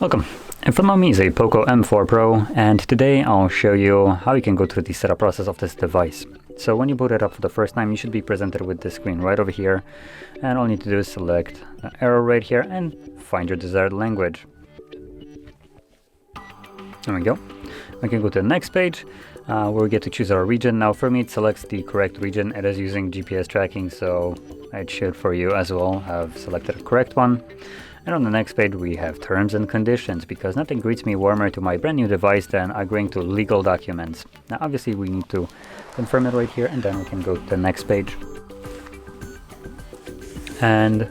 Welcome. In front of me is a POCO M4 Pro, and today I'll show you how you can go through the setup process of this device. So when you boot it up for the first time, you should be presented with this screen right over here, and all you need to do is select the arrow right here and find your desired language. There we go. We can go to the next page where we get to choose our region. Now for me it selects the correct region. It is using GPS tracking, so it should for you as well have selected a correct one. And on the next page we have terms and conditions, because nothing greets me warmer to my brand new device than agreeing to legal documents. Now obviously we need to confirm it right here, and then we can go to the next page. And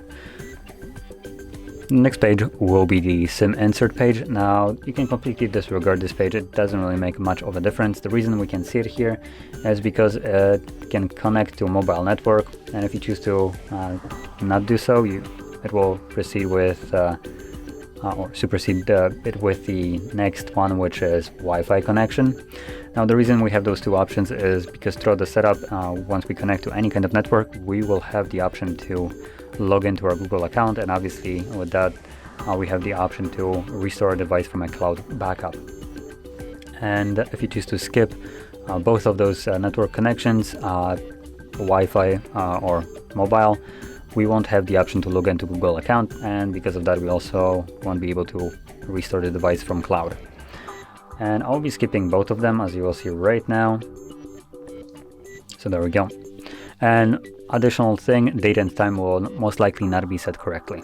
the next page will be the SIM insert page. Now you can completely disregard this page, it doesn't really make much of a difference. The reason we can see it here is because it can connect to a mobile network, and if you choose to not do so, it will proceed with or supersede it with the next one, which is Wi-Fi connection. Now the reason we have those two options is because throughout the setup, once we connect to any kind of network, we will have the option to log into our Google account, and obviously with that we have the option to restore our device from a cloud backup. And if you choose to skip both of those network connections, Wi-Fi or mobile, we won't have the option to log into Google account, and because of that we also won't be able to restore the device from cloud. And I'll be skipping both of them, as you will see right now. So there we go. And additional thing, date and time will most likely not be set correctly.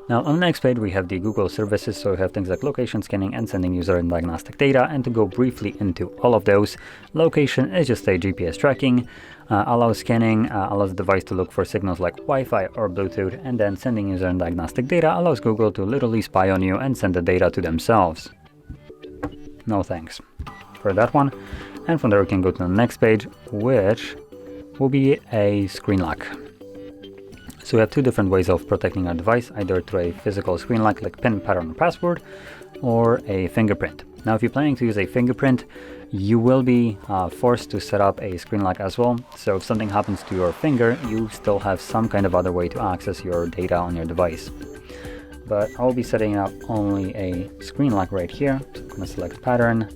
Now on the next page we have the Google services, so we have things like location scanning and sending user and diagnostic data. And to go briefly into all of those, location is just a GPS tracking, allows scanning, allows the device to look for signals like Wi-Fi or Bluetooth, and then sending user and diagnostic data allows Google to literally spy on you and send the data to themselves. No thanks for that one. And from there we can go to the next page, which will be a screen lock. So we have two different ways of protecting our device, either through a physical screen lock like PIN, pattern, or password, or a fingerprint. Now if you're planning to use a fingerprint, you will be forced to set up a screen lock as well. So if something happens to your finger, you still have some kind of other way to access your data on your device. But I'll be setting up only a screen lock right here. So I'm going to select pattern.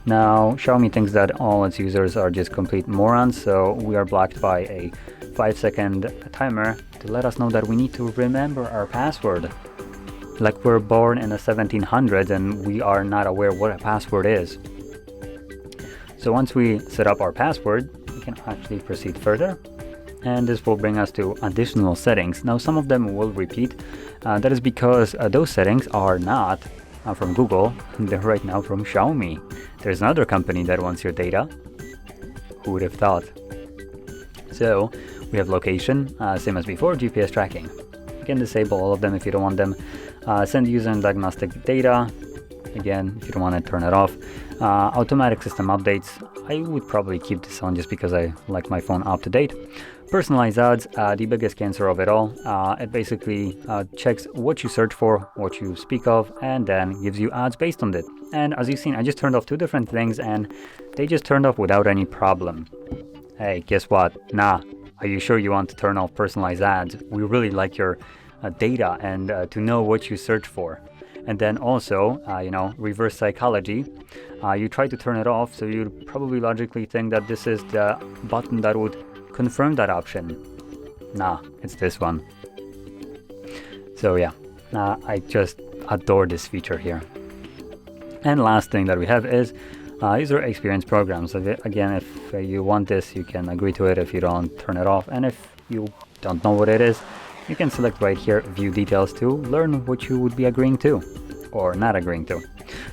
Now Xiaomi thinks that all its users are just complete morons, so we are blocked by a 5-second timer to let us know that we need to remember our password. Like we're born in the 1700s and we are not aware what a password is. So once we set up our password, we can actually proceed further, and this will bring us to additional settings. Now some of them will repeat. That is because those settings are not from Google, they're right now from Xiaomi. There's another company that wants your data. Who would have thought? So we have location, same as before, GPS tracking. You can disable all of them if you don't want them. Send user and diagnostic data. Again, if you don't want to turn it off. Automatic system updates. I would probably keep this on just because I like my phone up to date. Personalized ads, the biggest cancer of it all. It basically checks what you search for, what you speak of, and then gives you ads based on it. And as you've seen, I just turned off two different things and they just turned off without any problem. Hey, guess what? Nah, are you sure you want to turn off personalized ads? We really like your data and to know what you search for. And then also, reverse psychology. You try to turn it off, so you'd probably logically think that this is the button that would confirm that option. Nah, it's this one. So yeah, I just adore this feature here. And last thing that we have is user experience programs. So again, if you want this, you can agree to it. If you don't, turn it off. And if you don't know what it is, you can select right here, view details to learn what you would be agreeing to or not agreeing to.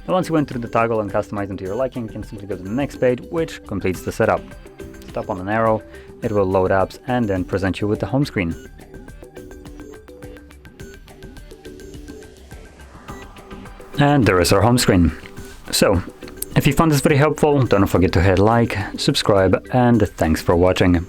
Now once you went through the toggle and customized them to your liking, you can simply go to the next page, which completes the setup. Tap on an arrow, it will load apps and then present you with the home screen. And there is our home screen. So, if you found this video helpful, don't forget to hit like, subscribe, and thanks for watching.